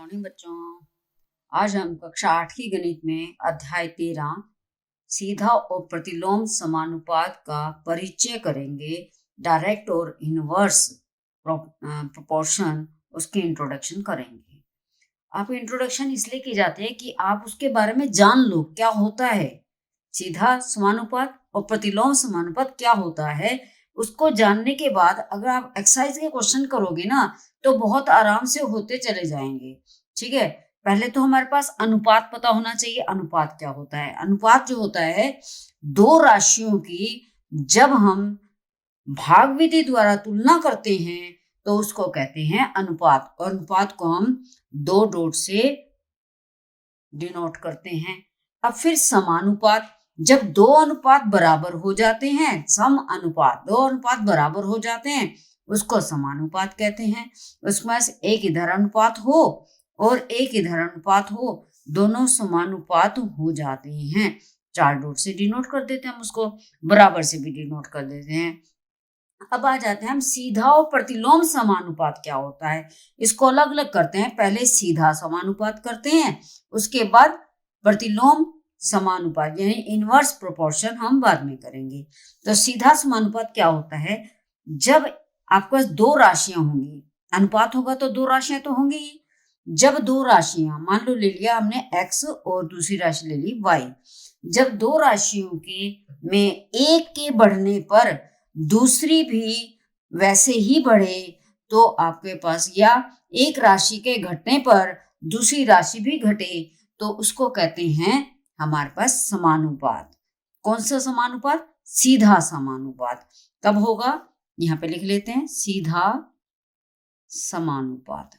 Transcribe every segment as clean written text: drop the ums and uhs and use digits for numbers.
Morning बच्चों। आज हम कक्षा 8 की गणित में अध्याय 13 सीधा और प्रतिलोम समानुपात का परिचय करेंगे। डायरेक्ट और इनवर्स प्रोपोर्शन उसकी इंट्रोडक्शन करेंगे। आप इंट्रोडक्शन इसलिए की जाती है कि आप उसके बारे में जान लो क्या होता है। सीधा समानुपात और प्रतिलोम समानुपात क्या होता है, उसको जानने के बाद अगर आप एक्सरसाइज के क्वेश्चन करोगे ना तो बहुत आराम से होते चले जाएंगे। ठीक है, पहले तो हमारे पास अनुपात पता होना चाहिए। अनुपात क्या होता है? अनुपात जो होता है दो राशियों की जब हम भाग विधि द्वारा तुलना करते हैं तो उसको कहते हैं अनुपात। और अनुपात को हम दो डॉट से डिनोट करते हैं। अब फिर समानुपात, जब दो अनुपात बराबर हो जाते हैं, सम अनुपात, दो अनुपात बराबर हो जाते हैं उसको समानुपात कहते हैं। उसमें एक इधर अनुपात हो और एक इधर अनुपात हो, दोनों समानुपात हो जाते हैं। चार डॉट से डिनोट कर देते हैं हम उसको, बराबर से भी डिनोट कर देते हैं। अब आ जाते हैं हम सीधा और प्रतिलोम समानुपात क्या होता है, इसको अलग अलग करते हैं। पहले सीधा समानुपात करते हैं, उसके बाद प्रतिलोम समानुपात यानी इनवर्स प्रोपोर्शन हम बाद में करेंगे। तो सीधा समानुपात क्या होता है? जब आपके पास दो राशियां होंगी, अनुपात होगा तो दो राशियां तो होंगी ही। जब दो राशियां, मान लो ले लिया हमने x और दूसरी राशि ले ली y, जब दो राशियों के में एक के बढ़ने पर दूसरी भी वैसे ही बढ़े तो आपके पास, या एक राशि के घटने पर दूसरी राशि भी घटे तो उसको कहते हैं हमारे पास समानुपात। कौन सा समानुपात? सीधा समानुपात। कब होगा? यहां पे लिख लेते हैं, सीधा समानुपात।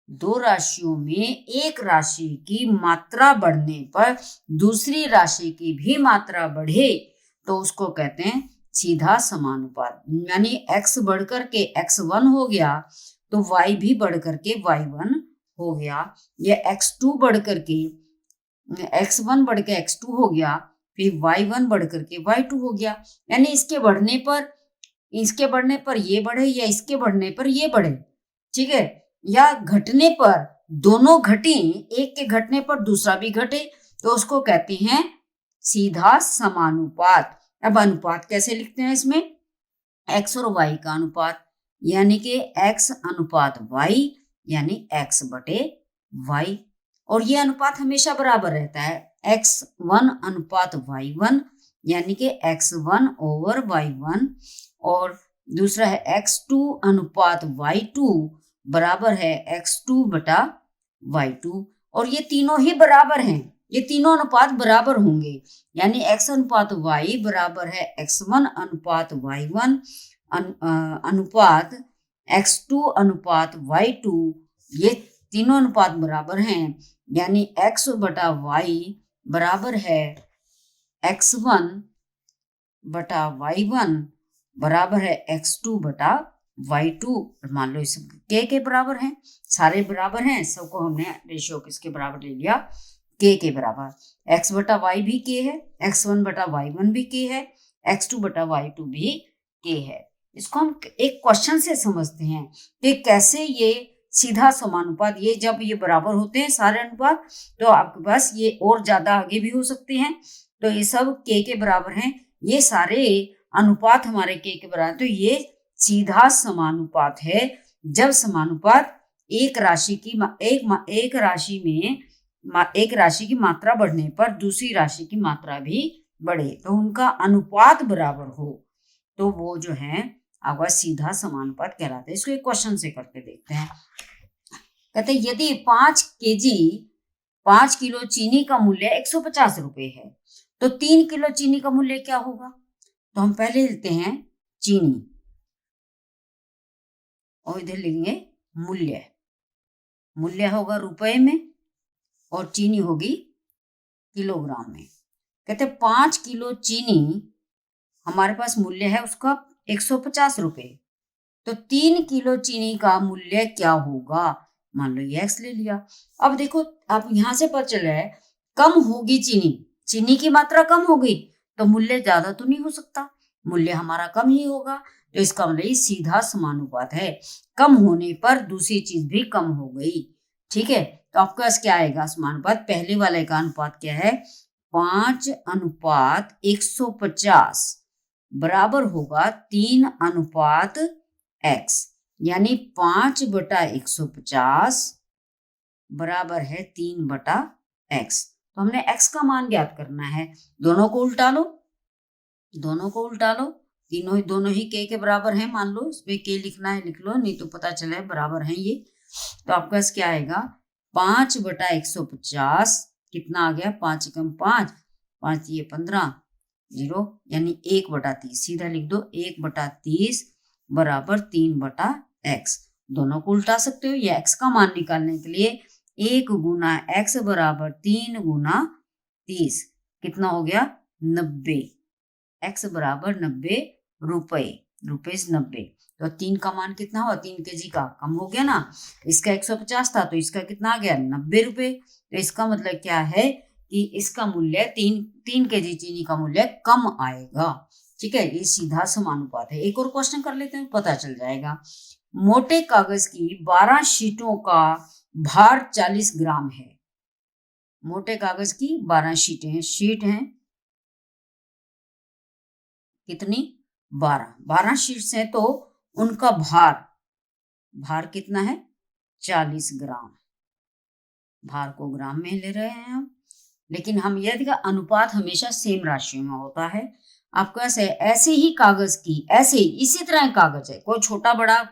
दो राशियों में एक राशि की मात्रा बढ़ने पर दूसरी राशि की भी मात्रा बढ़े तो उसको कहते हैं सीधा समानुपात। यानी x बढ़कर के x1 हो गया तो y भी बढ़कर के y1 हो गया, या x2 बढ़कर के x1 बढ़ के x2 हो गया, फिर y1 बढ़कर के y2 हो गया। यानी इसके बढ़ने पर ये बढ़े या इसके बढ़ने पर ये बढ़े, ठीक है, या घटने पर दोनों घटे, एक के घटने पर दूसरा भी घटे तो उसको कहते हैं सीधा समानुपात। अब अनुपात कैसे लिखते हैं? इसमें x और y का अनुपात, यानी कि x अनुपात y यानी x बटे y, और ये अनुपात हमेशा बराबर रहता है। x1 अनुपात y1 यानी कि x1 ओवर y1, और दूसरा है x2 अनुपात y2 बराबर है x2 बटा y2, और ये तीनों ही बराबर हैं, ये तीनों अनुपात बराबर होंगे। यानी x अनुपात y बराबर है x1 अनुपात y1 अनुपात x2 अनुपात y2, ये तीनों अनुपात बराबर हैं। यानी x बटा y बराबर है x1 बटा y1 बराबर है x2 बटा y2। मान लो इस के बराबर हैं, सारे बराबर हैं, सबको हमने रेशियो किसके बराबर ले लिया? के बराबर। x बटा y भी के है, x1 बटा y1 भी के है, x2 बटा y2 भी के है। इसको हम एक क्वेश्चन से समझते हैं कि कैसे ये सीधा समानुपात, ये जब ये बराबर होते हैं सारे अनुपात तो आपके पास ये और ज्यादा आगे भी हो सकते हैं। तो ये सब के बराबर हैं, ये सारे अनुपात हमारे के बराबर, तो ये सीधा समानुपात है। जब समानुपात एक राशि की मात्रा बढ़ने पर दूसरी राशि की मात्रा भी बढ़े तो उनका अनुपात बराबर हो तो वो जो है आपका सीधा समानुपात कहलाता है। इसको एक क्वेश्चन से करके देखते हैं। कहते हैं यदि 5 किलो चीनी का मूल्य 150 रुपए है तो 3 किलो चीनी का मूल्य क्या होगा? तो हम पहले लेते हैं चीनी और इधर लेंगे मूल्य होगा रुपए में और चीनी होगी किलोग्राम में। कहते 5 किलो चीनी हमारे पास मूल्य है उसका 150 रुपए, तो 3 किलो चीनी का मूल्य क्या होगा? मान लो ये x ले लिया। अब देखो आप यहां से पता चल रहा है कम होगी चीनी की मात्रा कम होगी तो मूल्य ज्यादा तो नहीं हो सकता, मूल्य हमारा कम ही होगा, तो इसका मतलब ये सीधा समानुपात है। कम होने पर दूसरी चीज भी कम हो गई। ठीक है, तो आपके पास क्या आएगा समानुपात? पहले वाले का अनुपात क्या है? 5:150 बराबर होगा 3:x, यानी 5/150 बराबर है 3/x। तो हमने x का मान ज्ञात करना है। दोनों को उल्टा लो, दोनों ही के बराबर है मान लो। इसमें के लिखना है लिख लो, नहीं तो पता चले बराबर है ये। तो आपके पास क्या आएगा? 5/150 कितना आ गया? 5 कम 5, 5 ये 15, 0 यानी 1/30। सीधा लिख दो 1/30 बराबर 3/x। दोनों को उल्टा सकते हो। ये x का मान निकालने के लिए 1 गुना x बराबर 3 गुना 30 कितना हो गया? 90। x बराबर 90 रुपए, रुपीज 90। तो 3 का मान कितना हुआ? 3 kg का कम हो गया ना। इसका 150 था तो इसका कितना आ गया? 90 रुपए। तो इसका मतलब क्या है कि इसका मूल्य 3 kg चीनी का मूल्य कम आएगा। ठीक है, ये सीधा समानुपात है। एक और क्वेश्चन कर लेते हैं, पता चल जाएगा। मोटे कागज की 12 शीटों का भार 40 ग्राम है। मोटे कागज की 12 शीटें हैं, शीट हैं कितनी? 12 शीट्स हैं, तो उनका भार कितना है? 40 ग्राम। भार को ग्राम में ले रहे हैं हम, लेकिन हम यह देखा अनुपात हमेशा सेम राशि में होता है। आपको ऐसे ही कागज की, ऐसे इसी तरह कागज है, कोई छोटा बड़ा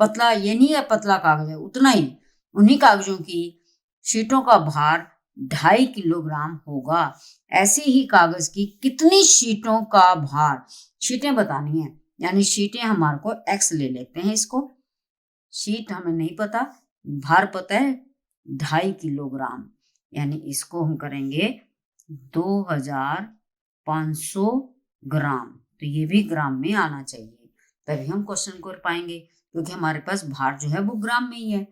पतला ये नहीं है, पतला कागज है उतना ही, उन्हीं कागजों की शीटों का भार 2.5 किलोग्राम होगा। ऐसे ही कागज की कितनी शीटों का भार, शीटें बतानी है, यानी शीटें हमारे को x ले लेते हैं। इसको शीट हमें नहीं पता, भार पता है 2.5 किलोग्राम, यानी इसको हम करेंगे 2500 ग्राम। तो ये भी ग्राम में आना चाहिए, तभी हम क्वेश्चन कर पाएंगे, क्योंकि हमारे पास भार जो है वो ग्राम में ही है।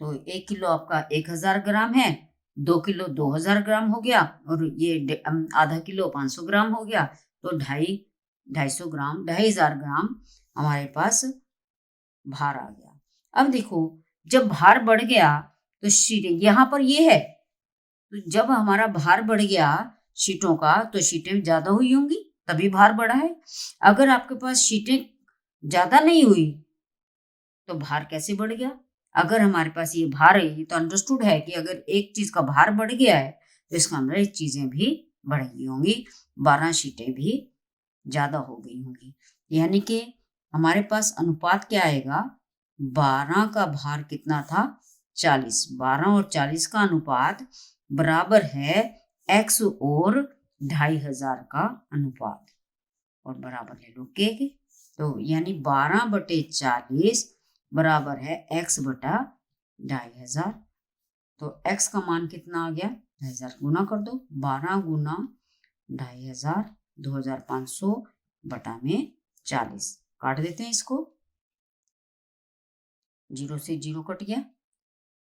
तो 1 किलो आपका 1000 ग्राम है, 2 किलो 2000 ग्राम हो गया, और ये आधा किलो 500 ग्राम हो गया। तो 250 ग्राम, 2500 ग्राम हमारे पास भार आ गया। अब देखो, जब भार बढ़ गया तो शीटें यहाँ पर ये है, तो जब हमारा भार बढ़ गया शीटों का तो शीटें ज्यादा हुई होंगी, तभी भार बढ़ा है। अगर आपके पास शीटें ज्यादा नहीं हुई तो भार कैसे बढ़ गया? अगर हमारे पास ये भार है, ये तो अंडरस्टूड है कि अगर एक चीज का भार बढ़ गया है तो इसका मतलब ये चीजें भी बढ़ गई होंगी, 12 शीटें भी ज्यादा हो गई होंगी। यानी कि हमारे पास अनुपात क्या आएगा? 12 का भार कितना था? 40। 12 और 40 का अनुपात बराबर है x और 2500 का अनुपात, और बराबर ले लो के। तो यानी 12/40 बराबर है x बटा 2500। तो x का मान कितना आ गया? 2500। गुना कर दो, 12 गुना 2500, 2500 बटा में 40। काट देते हैं इसको, 0 से 0 कट गया।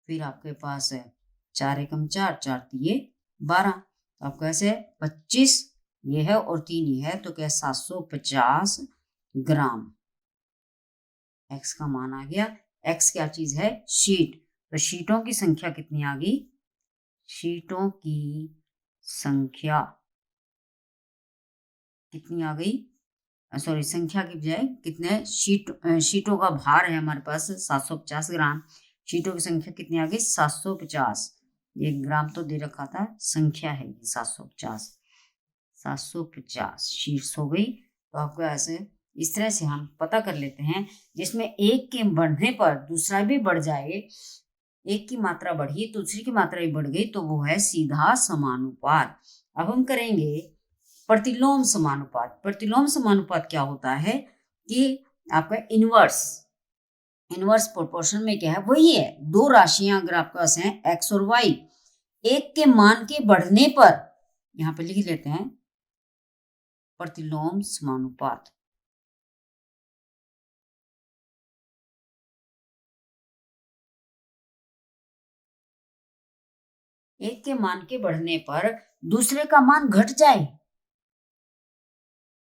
फिर आपके पास है 4 एकम 4, 4 तिये 12। तो आपको ऐसे 25 ये है और 3 ये है, तो क्या 750 ग्राम x का मान आ गया। x क्या चीज है? शीट। तो शीटों की संख्या कितनी आ गई? शीटों की संख्या कितनी आ गई? सॉरी, संख्या की बजाय कितने शीटों का भार है हमारे पास 750 ग्राम। शीटों की संख्या कितनी आ गई? 750। ये ग्राम तो दे रखा था, संख्या है ये 750। 750 शीट्स हो गई। तो आपको ऐसे इस तरह से हम पता कर लेते हैं, जिसमें एक के बढ़ने पर दूसरा भी बढ़ जाए, एक की मात्रा बढ़ी दूसरी की मात्रा भी बढ़ गई, तो वो है सीधा समानुपात। अब हम करेंगे प्रतिलोम समानुपात। प्रतिलोम समानुपात क्या होता है कि आपका इनवर्स प्रोपोर्शन में क्या है? वही है, दो राशियां अगर आपके पास हैं x और y, एक के मान के बढ़ने पर, यहां पे लिख लेते हैं प्रतिलोम समानुपात। एक के मान के बढ़ने पर दूसरे का मान घट जाए,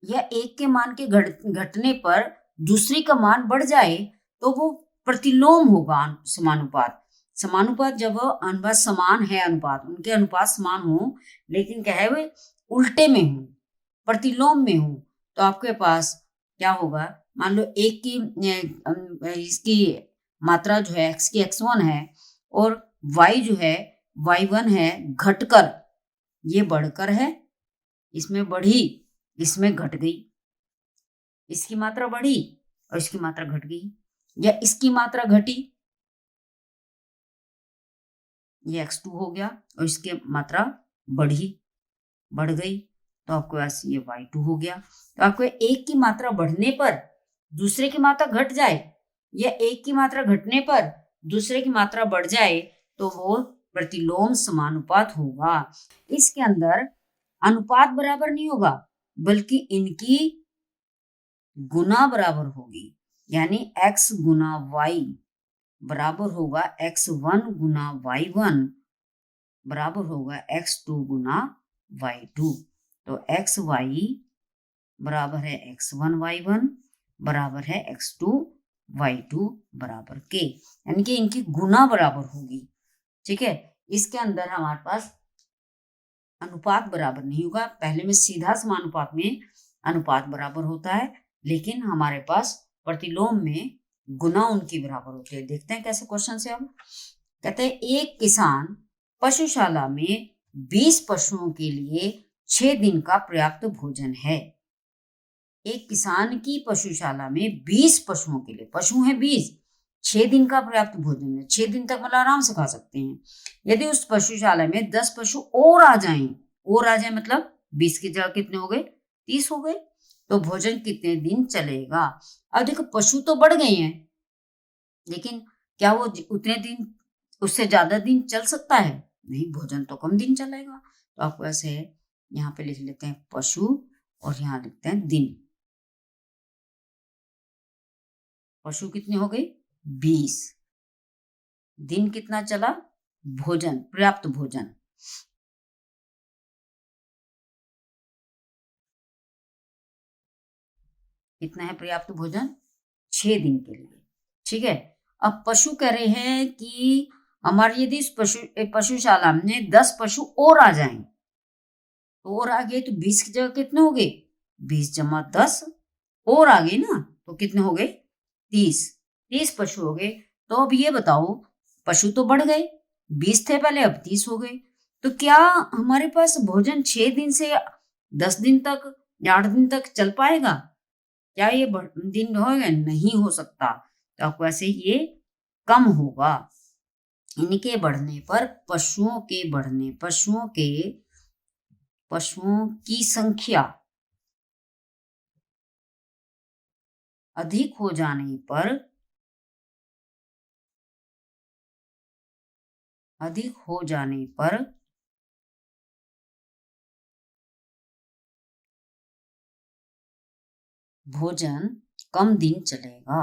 या एक के मान के घटने पर दूसरी का मान बढ़ जाए तो वो प्रतिलोम होगा समानुपात। समानुपात जब अनुपात समान है, अनुपात उनके अनुपात समान हो लेकिन क्या है वे उल्टे में हो, प्रतिलोम में हो, तो आपके पास क्या होगा, मान लो एक की इसकी मात्रा जो है x की x1 है और y जो है y1 है, घटकर ये बढ़कर है, इसमें बढ़ी इसमें घट गई, इसकी मात्रा बढ़ी और इसकी मात्रा घट गई, या इसकी मात्रा घटी ये x2 हो गया और इसकी मात्रा बढ़ गई तो आपके पास ये y2 हो गया। तो आपको एक की मात्रा बढ़ने पर दूसरे की मात्रा घट जाए या एक की मात्रा घटने पर दूसरे की मात्रा बढ़ जाए तो वो प्रतिलोम समानुपात होगा। इसके अंदर अनुपात बराबर नहीं होगा बल्कि इनकी गुना बराबर होगी, यानी x गुना y बराबर होगा x1 गुना y1 बराबर होगा x2 गुना y2। तो xy बराबर है x1 y1 बराबर है x2 y2 बराबर के, यानी कि इनकी गुना बराबर होगी। ठीक है, इसके अंदर हमारे पास अनुपात बराबर नहीं होगा, पहले में सीधा समानुपात में अनुपात बराबर होता है लेकिन हमारे पास प्रतिलोम में गुना उनकी बराबर होती है। देखते हैं कैसे क्वेश्चन से। अब कहते हैं एक किसान पशुशाला में 20 पशुओं के लिए 6 दिन का पर्याप्त भोजन है। एक किसान की पशुशाला में 20 पशुओं के लिए, पशु हैं 20, 6 दिन का पर्याप्त भोजन है, 6 दिन तक मतलब आराम से खा सकते हैं। यदि उस पशुशाला में 10 पशु और आ जाएं मतलब 20 की जगह कितने हो गए, 30 हो गए, तो भोजन कितने दिन चलेगा। अब देखो पशु तो बढ़ गए हैं लेकिन क्या वो उतने दिन, उससे ज्यादा दिन चल सकता है, नहीं, भोजन तो कम दिन चलेगा। तो आपको ऐसे यहाँ पे लिख लेते हैं पशु और यहाँ लिखते हैं दिन। पशु कितने हो गए 20, दिन कितना चला, भोजन, पर्याप्त भोजन। कितना है पर्याप्त भोजन, 6 दिन के लिए। ठीक है, अब पशु कह रहे हैं कि हमारे यदि इस पशुशाला में 10 पशु और आ जाएं तो और आ गए तो 20 की जगह कितने हो गए, 20 जमा 10 और आ गए ना, तो कितने हो गए 30 पशु हो गए। तो अब ये बताओ पशु तो बढ़ गए, 20 थे पहले, अब 30 हो गए, तो क्या हमारे पास भोजन 6 दिन से 10 दिन तक या 8 दिन तक चल पाएगा, क्या ये दिन होगा, नहीं हो सकता। तो आपको ऐसे ये कम होगा, इनके बढ़ने पर पशुओं की संख्या अधिक हो जाने पर भोजन कम दिन चलेगा,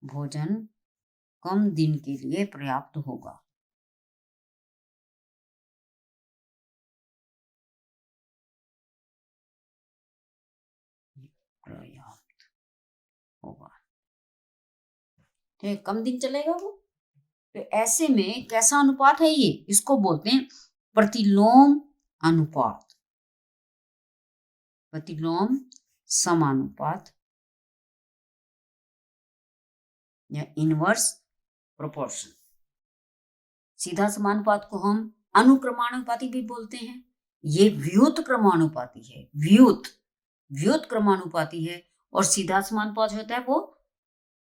भोजन कम दिन के लिए पर्याप्त होगा। पर्याप्त होगा, ठीक, कम दिन चलेगा वो। तो ऐसे में कैसा अनुपात है ये, इसको बोलते हैं प्रतिलोम अनुपात, प्रतिलोम समानुपात या इनवर्स प्रोपोर्शन। सीधा समानुपात को हम अनुक्रमानुपाती भी बोलते हैं, ये व्युत क्रमानुपाती है, व्युत क्रमानुपाती है, और सीधा समानुपात होता है वो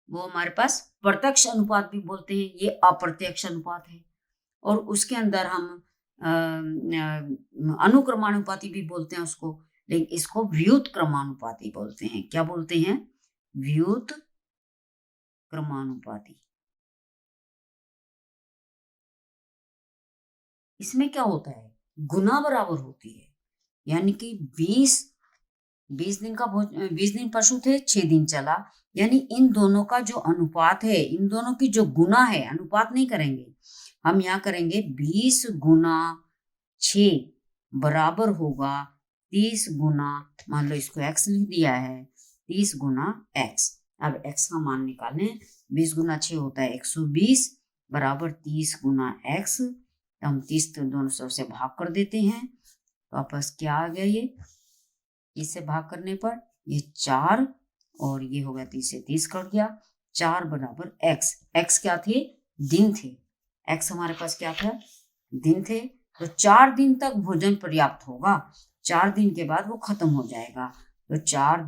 हमारे पास प्रत्यक्ष अनुपात भी बोलते हैं, ये अप्रत्यक्ष अनुपात है। और उसके अंदर हम अनुक्रमानुपाती भी बोलते हैं उसको, लेकिन इसको व्युत क्रमानुपाती बोलते हैं। क्या बोलते हैं, व्युत क्रमानुपाती। इसमें क्या होता है, गुना बराबर होती है, यानी कि 20 दिन पशु थे, 6 दिन चला, यानी इन दोनों का जो अनुपात है, इन दोनों की जो गुना है, अनुपात नहीं करेंगे हम, यहाँ करेंगे 20 गुना 6, बराबर होगा 30 गुना, मान लो इसको x लिख दिया है, 30 गुना x। अब x का मान निकालें, 20 गुना 6 होता है 120 बराबर 30 गुना x। तो हम 30 तो दोनों सौ से भाग कर देते हैं, तो वापस क्या आ गया, ये इससे भाग करने पर ये 4 और ये हो गया 30 से 30 कट गया, 4 बराबर x। x क्या थे, दिन थे, x हमारे पास क्या था, दिन थे। तो 4 दिन तक भोजन पर्याप्त होगा, 4 दिन के बाद वो खत्म हो जाएगा। तो 4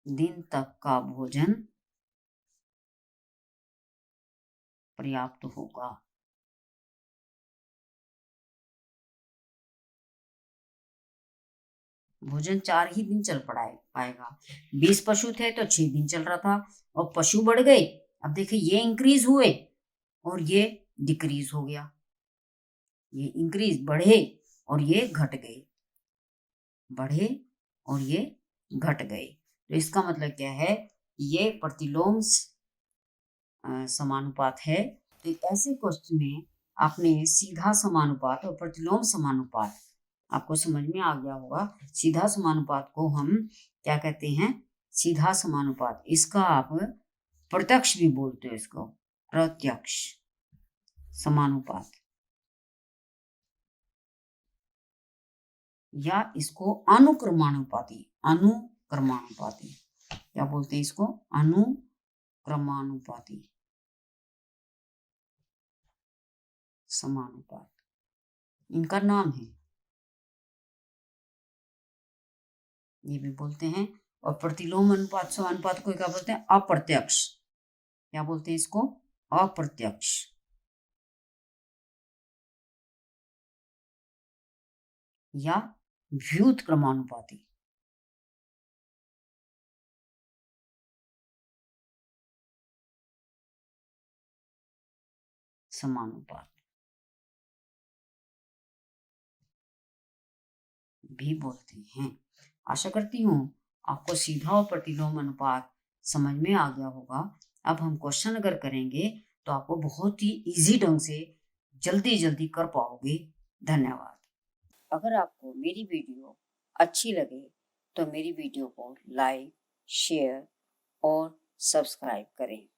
दिन तक का भोजन पर्याप्त होगा। भोजन 4 ही दिन चल पाएगा। 20 पशु थे तो 6 दिन चल रहा था, और पशु बढ़ गए। अब देखिए ये इंक्रीज हुए और ये डिक्रीज हो गया, ये इंक्रीज बढ़े और ये घट गए, बढ़े और ये घट गए। तो इसका मतलब क्या है, ये प्रतिलोम समानुपात है। तो ऐसे क्वेश्चन में आपने सीधा समानुपात और प्रतिलोम समानुपात आपको समझ में आ गया होगा। सीधा समानुपात को हम क्या कहते हैं, सीधा समानुपात, इसका आप प्रत्यक्ष भी बोलते हो, इसको प्रत्यक्ष समानुपात, या इसको अनुक्रमानुपाती, अनुक्रमानुपाती क्या बोलते हैं, इसको अनुक्रमानुपाती समानुपात, इनका नाम है, ये भी बोलते हैं। और प्रतिलोम अनुपात समानुपात को क्या बोलते हैं, अप्रत्यक्ष, क्या बोलते हैं इसको, अप्रत्यक्ष, या व्युत्क्रमानुपाती समानुपात भी बोलते हैं। आशा करती हूँ आपको सीधा और प्रतिलोम अनुपात समझ में आ गया होगा। अब हम क्वेश्चन अगर करेंगे तो आपको बहुत ही इजी ढंग से जल्दी कर पाओगे। धन्यवाद। अगर आपको मेरी वीडियो अच्छी लगे तो मेरी वीडियो को लाइक, शेयर और सब्सक्राइब करें।